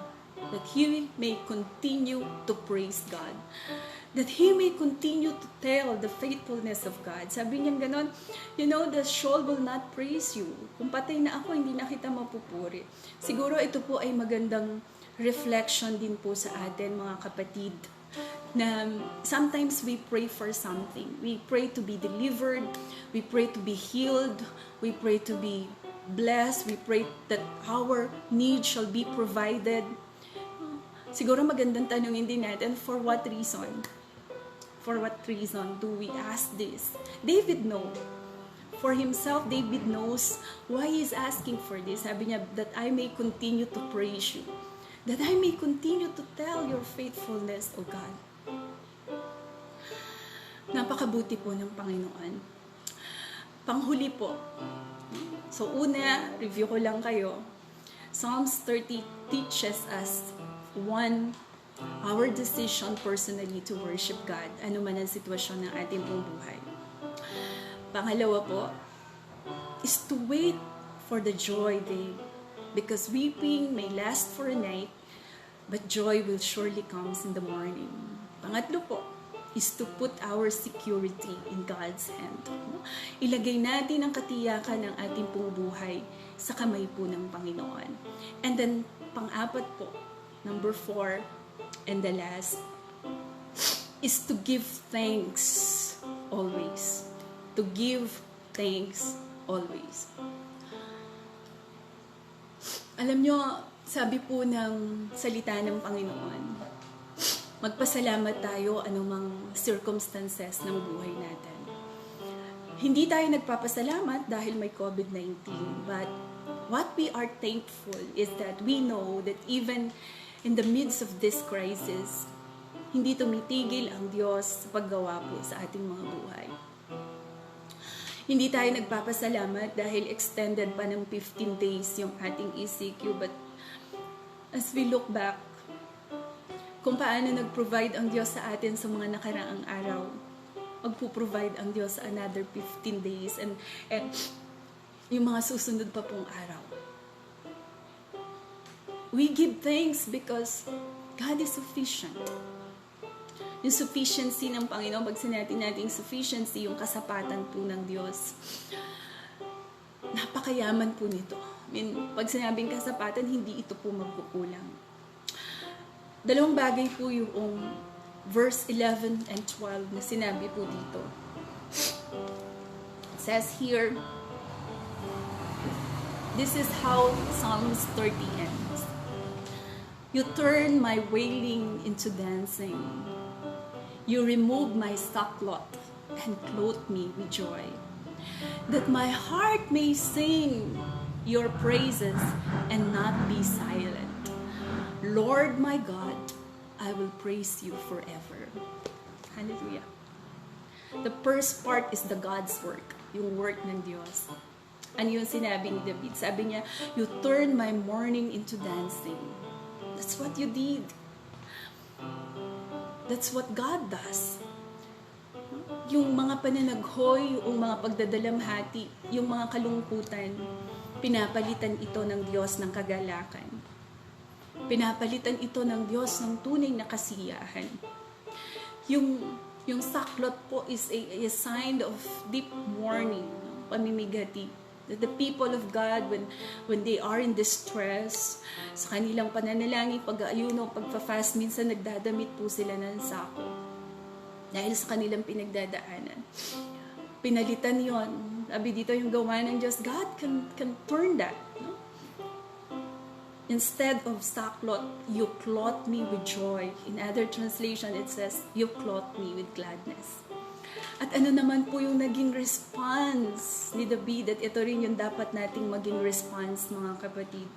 that he may continue to praise God. That he may continue to tell the faithfulness of God. Sabi niya ganon, you know, the soul will not praise you. Kung patay na ako, hindi na kita mapupuri. Siguro ito po ay magandang reflection din po sa atin, mga kapatid, na sometimes we pray for something. We pray to be delivered, we pray to be healed, we pray to be blessed. We pray that our needs shall be provided. Siguro magandang tanongin din natin, for what reason? For what reason do we ask this? David knows. For himself, David knows why he's asking for this. Sabi niya, that I may continue to praise you. That I may continue to tell your faithfulness, O God. Napakabuti po ng Panginoon. Panghuli po. So una, review ko lang kayo. Psalms 30 teaches us, one, our decision personally to worship God, ano man ang sitwasyon ng ating pong buhay. Pangalawa po, is to wait for the joy day, because weeping may last for a night, but joy will surely comes in the morning. Pangatlo po, is to put our security in God's hand. Ilagay natin ang katiyakan ng ating pong buhay sa kamay po ng Panginoon. And then, pang-apat po, number 4, and the last, is to give thanks always. To give thanks always. Alam nyo, sabi po ng salita ng Panginoon, magpasalamat tayo anumang circumstances ng buhay natin. Hindi tayo nagpapasalamat dahil may COVID-19, but what we are thankful is that we know that even in the midst of this crisis, hindi tumitigil ang Diyos sa paggawa po sa ating mga buhay. Hindi tayo nagpapasalamat dahil extended pa ng 15 days yung ating ECQ, but as we look back, kung paano nag-provide ang Diyos sa atin sa mga nakaraang araw, magpo-provide ang Diyos sa another 15 days and yung mga susunod pa pong araw. We give thanks because God is sufficient. Yung sufficiency ng Panginoon, pag sinabi natin sufficiency, yung kasapatan po ng Diyos, napakayaman po nito. I mean, pag sinabing kasapatan, hindi ito po magkukulang. Dalawang bagay po yung verse 11 and 12 na sinabi po dito. It says here, this is how Psalms 30 ends. You turn my wailing into dancing. You remove my sackcloth and clothe me with joy, that my heart may sing your praises and not be silent. Lord my God, I will praise you forever. Hallelujah. The first part is the God's work, yung work ng Diyos. Ano yung sinabi ni David? Sabi niya, you turn my mourning into dancing. That's what you did. That's what God does. Yung mga pananaghoy, yung mga pagdadalamhati, yung mga kalungkutan, pinapalitan ito ng Diyos ng kagalakan. Pinapalitan ito ng Diyos ng tunay na kasiyahan. Yung sackcloth po is a sign of deep mourning, pamimigati. The people of God, when they are in distress, sa kanilang pananalangin, pag-aayuno, pagpa-fast, minsan nagdadamit po sila ng sako. Dahil sa kanilang pinagdadaanan. Pinalitan yon. Sabi dito yung gawa ng Diyos, God can turn that. No? Instead of sackcloth, you clothe me with joy. In other translation, it says, you clothe me with gladness. At ano naman po yung naging response ni David? At ito rin yung dapat nating maging response, mga kapatid.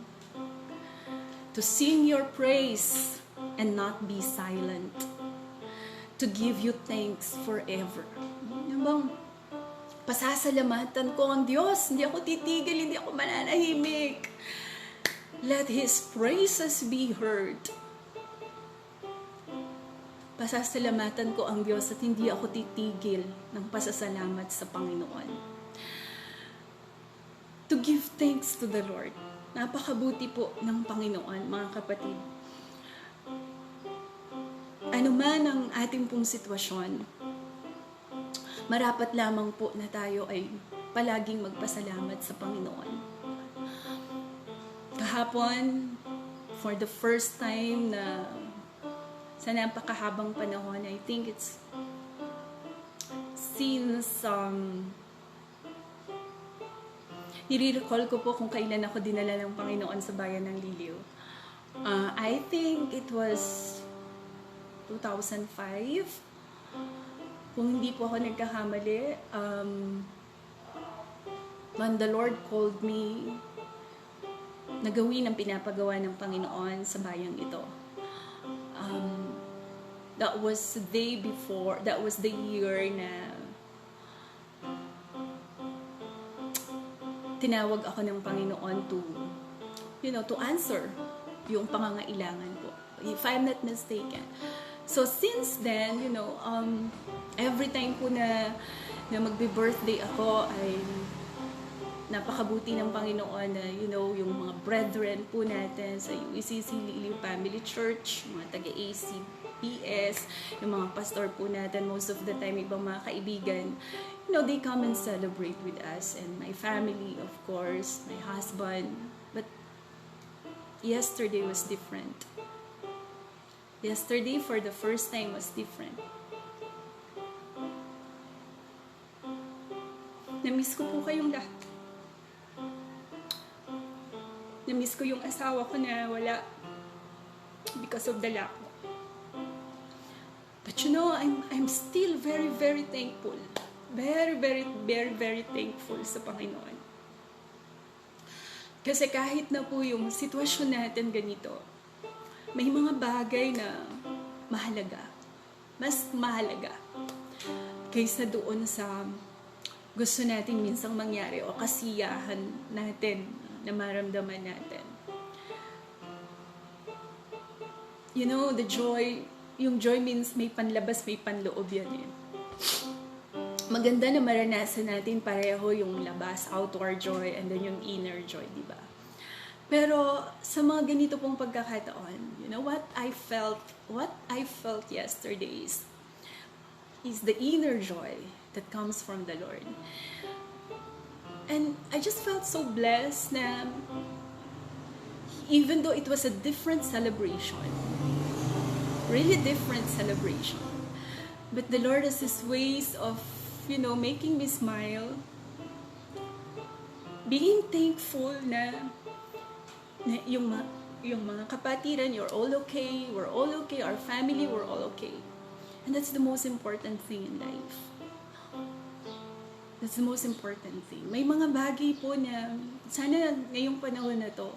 To sing your praise and not be silent. To give you thanks forever. Yung bang pasasalamatan ko ang Diyos, hindi ako titigil, hindi ako mananahimik. Let His praises be heard. Pasasalamatan ko ang Diyos at hindi ako titigil ng pasasalamat sa Panginoon. To give thanks to the Lord. Napakabuti po ng Panginoon, mga kapatid. Ano man ang ating pong sitwasyon, marapat lamang po na tayo ay palaging magpasalamat sa Panginoon. Kahapon, for the first time na sa napakahabang panahon, I think it's since nire-recall ko po kung kailan ako dinala ng Panginoon sa bayan ng Liliw. I think it was 2005. Kung hindi po ako nagkakamali, when the Lord called me na gawin ang pinapagawa ng Panginoon sa bayang ito. That was the day before, that was the year na tinawag ako ng Panginoon to answer yung pangangailangan ko, if I'm not mistaken. So since then, every time po na magbe-birthday ako ay napakabuti ng Panginoon na, yung mga brethren po natin sa UECC Liliw Family Church, mga taga-ACPS, yung mga pastor po natin, most of the time, ibang mga kaibigan, they come and celebrate with us, and my family, of course, my husband. But yesterday was different. Yesterday, for the first time, was different. Na-miss ko po kayong lahat. Na-miss ko yung asawa ko na wala because of the lack. But I'm still very, very thankful. Very, very, very, very thankful sa Panginoon. Kasi kahit na po yung sitwasyon natin ganito, may mga bagay na mahalaga. Mas mahalaga kaysa doon sa gusto nating minsang mangyari o kasiyahan natin na maramdaman natin. The joy, yung joy means may panlabas, may panloob yan eh. Maganda na maranasan natin pareho yung labas, outward joy, and then yung inner joy, di ba? Pero sa mga ganito pong pagkakataon, what I felt yesterday is the inner joy that comes from the Lord. And I just felt so blessed na even though it was a different celebration, really different celebration, but the Lord has His ways of, making me smile, being thankful na yung mga kapatiran, you're all okay, we're all okay, our family, we're all okay. And that's the most important thing in life. That's the most important thing. May mga bagay po na, sana ngayong panahon na to,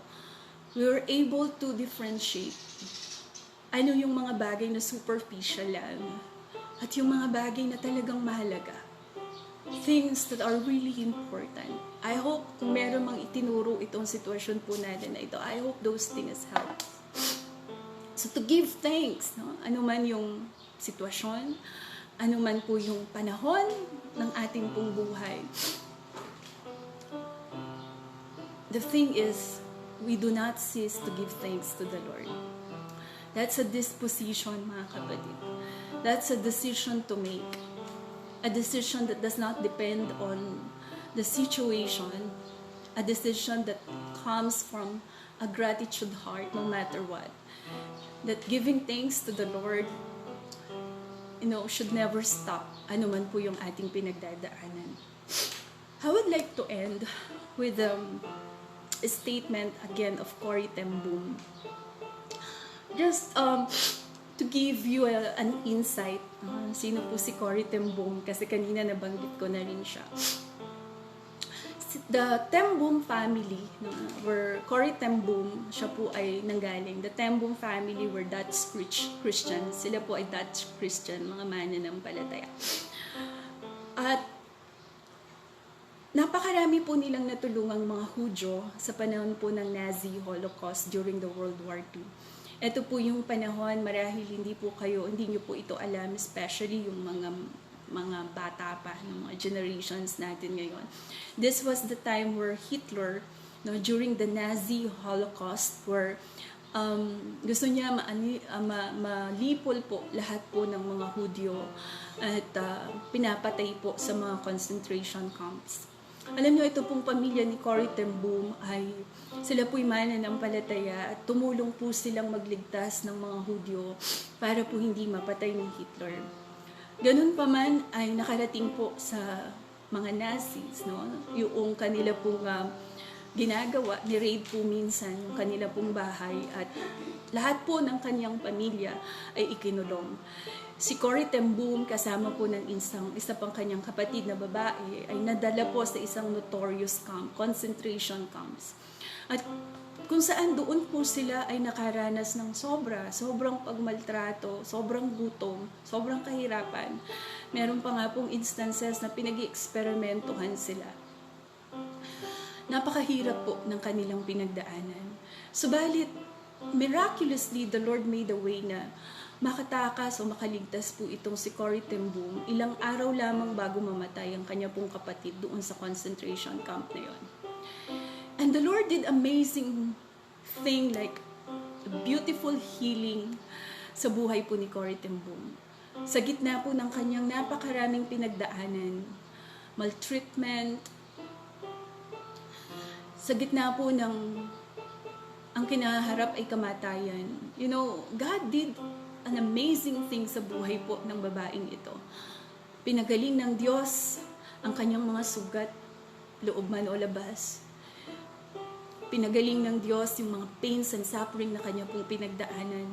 we were able to differentiate ano yung mga bagay na superficial lang, at yung mga bagay na talagang mahalaga. Things that are really important. I hope kung meron mang itinuro itong sitwasyon po natin na ito, I hope those things help. So to give thanks, ano man yung sitwasyon, ano man po yung panahon ng ating pong buhay. The thing is, we do not cease to give thanks to the Lord. That's a disposition, mga kapatid. That's a decision to make. A decision that does not depend on the situation. A decision that comes from a gratitude heart, no matter what. That giving thanks to the Lord, should never stop. Ano man po yung ating pinagdadaanan. I would like to end with a statement again of Corrie ten Boom. Just to give you an insight. Sino po si Corrie ten Boom? Kasi kanina nabanggit ko na rin siya. The ten Boom family, where Corrie ten Boom, siya po ay nanggaling. The ten Boom family were Dutch Christians. Sila po ay Dutch Christian, mga mananampalataya. At napakarami po nilang natulungang mga Hudyo sa panahon po ng Nazi Holocaust during the World War II. Ito po yung panahon, marahil hindi nyo po ito alam, especially yung mga bata pa, ng mga generations natin ngayon. This was the time where Hitler, during the Nazi Holocaust, where gusto niya malipol po lahat po ng mga Hudyo at pinapatay po sa mga concentration camps. Alam niyo, ito pong pamilya ni Corrie ten Boom ay sila po'y mananampalataya at tumulong po silang magligtas ng mga Hudyo para po hindi mapatay ni Hitler. Ganun pa man ay nakarating po sa mga Nazis, no? Yung kanila pong ginagawa, ni-raid po minsan yung kanila pong bahay at lahat po ng kanyang pamilya ay ikinulong. Si Corrie ten Boom, kasama po ng isa pang kanyang kapatid na babae, ay nadala po sa isang notorious camp, concentration camps. At kung saan doon po sila ay nakaranas ng sobrang pagmaltrato, sobrang gutom, sobrang kahirapan. Meron pa nga pong instances na pinag-i-eksperimentuhan sila. Napakahirap po ng kanilang pinagdaanan. Subalit, miraculously, the Lord made a way na makatakas o makaligtas po itong si Corrie ten Boom ilang araw lamang bago mamatay ang kanya pong kapatid doon sa concentration camp na yon. And the Lord did amazing thing, like a beautiful healing sa buhay po ni Corrie ten Boom. Sa gitna po ng kanyang napakaraming pinagdaanan, maltreatment, sa gitna po ng ang kinaharap ay kamatayan. You know, God did an amazing thing sa buhay po ng babaeng ito. Pinagaling ng Diyos ang kanyang mga sugat, loob man o labas. Pinagaling ng Diyos yung mga pains and suffering na kanya pong pinagdaanan.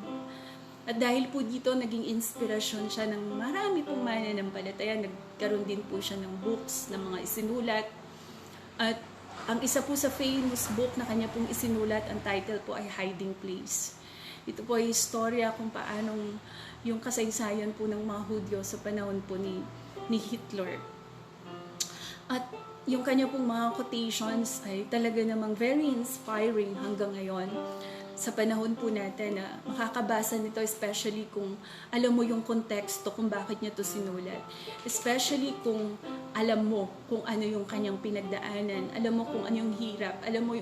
At dahil po dito, naging inspirasyon siya ng marami pong mananampalataya. Nagkaroon din po siya ng books, ng mga isinulat. At ang isa po sa famous book na kanya pong isinulat, ang title po ay Hiding Place. Ito po ay istorya kung paanong yung kasaysayan po ng mga Hudyo sa panahon po ni Hitler. At yung kanya pong mga quotations ay talaga namang very inspiring hanggang ngayon sa panahon po natin na makakabasa nito, especially kung alam mo yung konteksto kung bakit niya to sinulat. Especially kung alam mo kung ano yung kanyang pinagdaanan, alam mo kung ano yung hirap, alam mo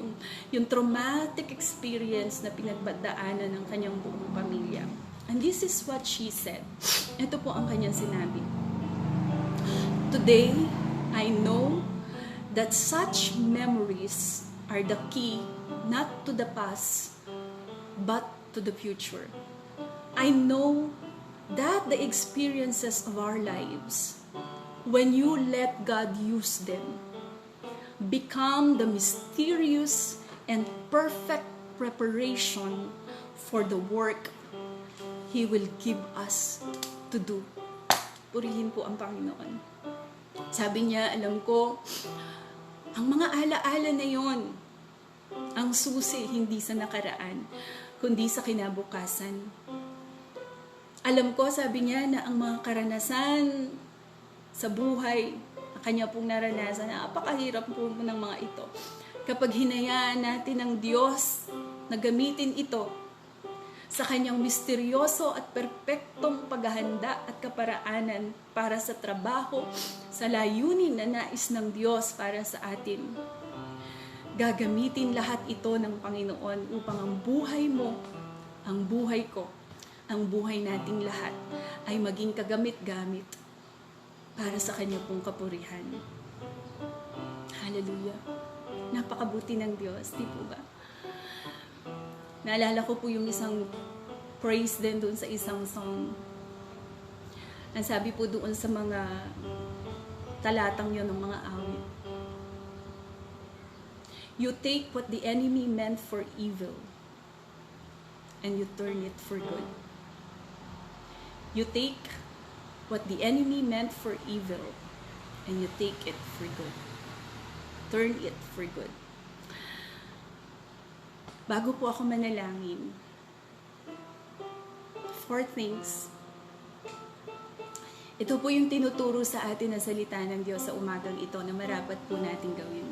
yung traumatic experience na pinagdaanan ng kanyang buong pamilya. And this is what she said. Ito po ang kanyang sinabi. Today, I know that such memories are the key not to the past, but to the future. I know that the experiences of our lives, when you let God use them, become the mysterious and perfect preparation for the work He will give us to do. Purihin po ang Panginoon. Sabi niya, alam ko, ang mga alaala na yon, ang susi hindi sa nakaraan, kundi sa kinabukasan. Alam ko, sabi niya, na ang mga karanasan sa buhay na kanya pong naranasan, napakahirap po ng mga ito. Kapag hinayaan natin ng Diyos na gamitin ito sa kanyang misteryoso at perpektong paghahanda at kaparaanan para sa trabaho, sa layunin na nais ng Diyos para sa atin. Gagamitin lahat ito ng Panginoon upang ang buhay mo, ang buhay ko, ang buhay nating lahat ay maging kagamit-gamit para sa kanya pong kapurihan. Hallelujah. Napakabuti ng Diyos, di po ba? Naalala ko po yung isang praise din doon sa isang song. Ang sabi po doon sa mga talatang yun ng mga awit. You take what the enemy meant for evil and you turn it for good. You take what the enemy meant for evil and you take it for good. Turn it for good. Bago po ako manalangin, 4 things. Ito po yung tinuturo sa atin na salita ng Diyos sa umagang ito na marapat po natin gawin.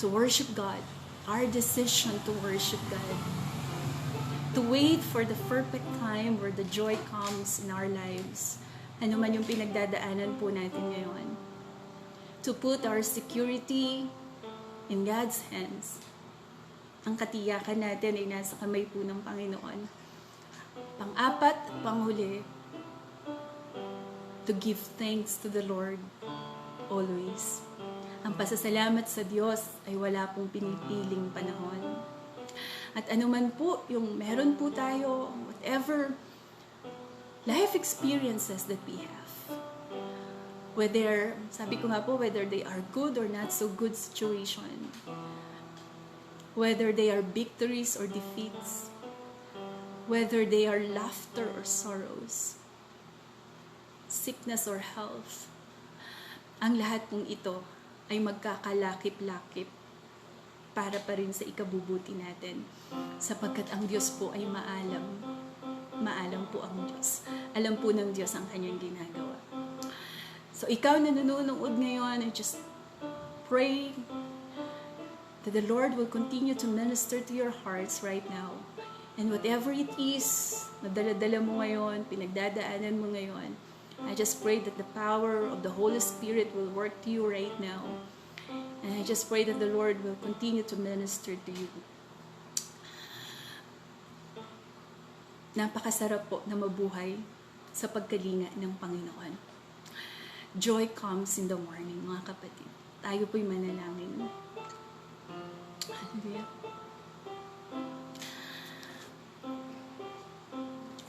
To worship God, our decision to worship God. To wait for the perfect time where the joy comes in our lives. Ano man yung pinagdadaanan po natin ngayon. To put our security in God's hands. Ang katiyakan natin ay nasa kamay po ng Panginoon. Pang-apat, panghuli, to give thanks to the Lord always. Ang pasasalamat sa Diyos ay wala pong pinipiling panahon. At anuman po yung meron po tayo, whatever life experiences that we have, Whether, sabi ko nga po, whether they are good or not so good situation. Whether they are victories or defeats. Whether they are laughter or sorrows. Sickness or health. Ang lahat pong ito ay magkakalakip-lakip para pa rin sa ikabubuti natin. Sapagkat ang Diyos po ay maalam. Maalam po ang Diyos. Alam po ng Diyos ang kanyang ginagawa. So ikaw na nanonood ngayon, I just pray that the Lord will continue to minister to your hearts right now. And whatever it is na dala-dala mo ngayon, pinagdadaanan mo ngayon, I just pray that the power of the Holy Spirit will work to you right now. And I just pray that the Lord will continue to minister to you. Napakasarap po na mabuhay sa pagkalinga ng Panginoon. Joy comes in the morning, mga kapatid. Tayo po'y manalangin. Hallelujah.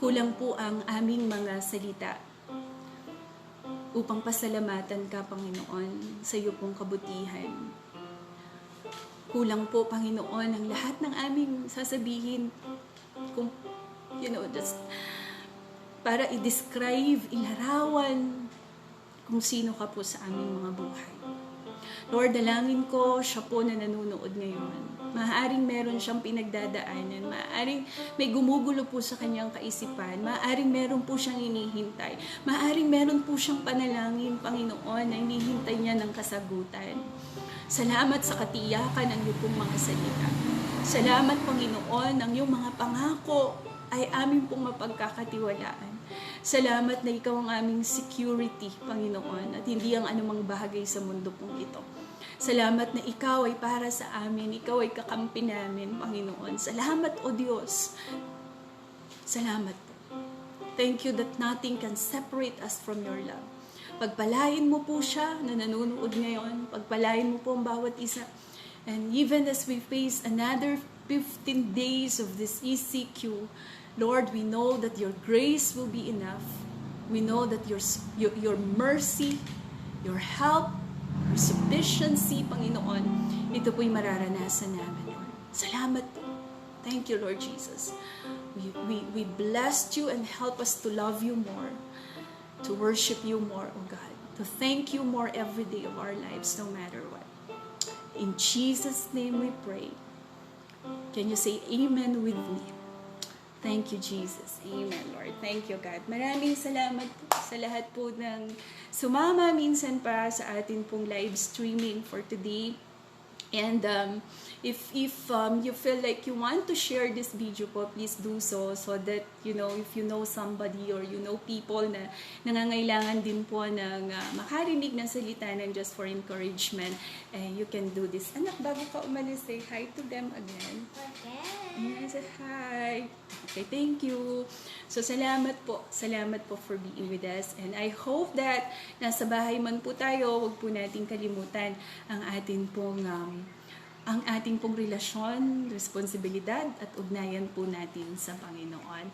Kulang po ang aming mga salita upang pasalamatan ka, Panginoon, sa iyo pong kabutihan. Kulang po, Panginoon, ang lahat ng aming sasabihin kung, just para i-describe, ilarawan kung sino ka po sa aming mga buhay. Lord, dalangin ko, siya po na nanonood ngayon. Maaaring meron siyang pinagdadaanan. Maaaring may gumugulo po sa kanyang kaisipan. Maaaring meron po siyang hinihintay. Maaaring meron po siyang panalangin, Panginoon, na hinihintay niya ng kasagutan. Salamat sa katiyakan ng iyong pong mga salita. Salamat, Panginoon, ang iyong mga pangako ay aming pong mapagkakatiwalaan. Salamat na ikaw ang aming security, Panginoon, at hindi ang anumang bahagi sa mundo pong ito. Salamat na ikaw ay para sa amin, ikaw ay kakampi namin, Panginoon. Salamat, O Diyos. Salamat po. Thank you that nothing can separate us from your love. Pagpalain mo po siya na nanonood ngayon. Pagpalain mo po ang bawat isa. And even as we face another 15 days of this ECQ, Lord, we know that your grace will be enough. We know that your mercy, your help, your sufficiency, Panginoon, ito po'y mararanasan namin, Lord. Salamat po. Thank you, Lord Jesus. We bless you and help us to love you more, to worship you more, O God, to thank you more every day of our lives, no matter what. In Jesus' name we pray. Can you say amen with me? Thank you, Jesus. Amen, Lord. Thank you, God. Maraming salamat po sa lahat po ng sumama minsan pa sa atin pong live streaming for today. And if you feel like you want to share this video po, please do so that, if you know somebody or you know people na nangangailangan din po ng makarinig ng salita ng just for encouragement, you can do this. Anak, bago ka umalis, say hi to them again. Okay. Yes, hi. Okay, thank you. So, salamat po for being with us. And I hope that nasa bahay man po tayo, wag po nating kalimutan ang ating pong relasyon, responsibilidad at ugnayan po natin sa Panginoon.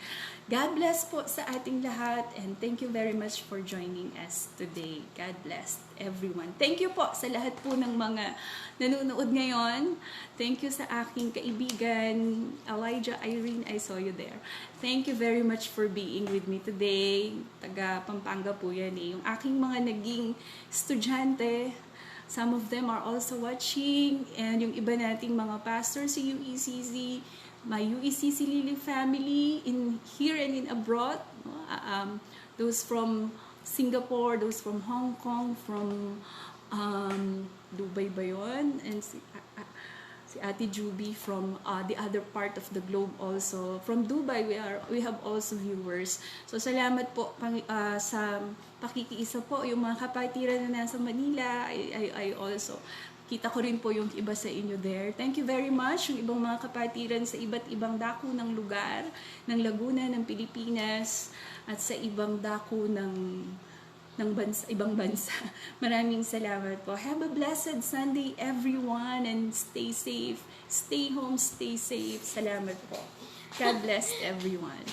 God bless po sa ating lahat and thank you very much for joining us today. God bless everyone. Thank you po sa lahat po ng mga nanonood ngayon. Thank you sa aking kaibigan, Elijah Irene, I saw you there. Thank you very much for being with me today. Taga Pampanga po yan eh. Yung aking mga naging estudyante, some of them are also watching, and yung iba nating mga pastors sa UECC, my UECC Lily family in here and in abroad, those from Singapore, those from Hong Kong, from Dubai ba yun? And si Ate Juby from the other part of the globe also. From Dubai, we have also viewers. So, salamat po sa pakikiisa po. Yung mga kapatiran na nasa Manila, I also, kita ko rin po yung iba sa inyo there. Thank you very much. Yung ibang mga kapatiran sa iba't ibang dako ng lugar, ng Laguna, ng Pilipinas, at sa ibang dako ng ibang bansa. Maraming salamat po. Have a blessed Sunday, everyone, and stay safe. Stay home, stay safe. Salamat po. God bless everyone.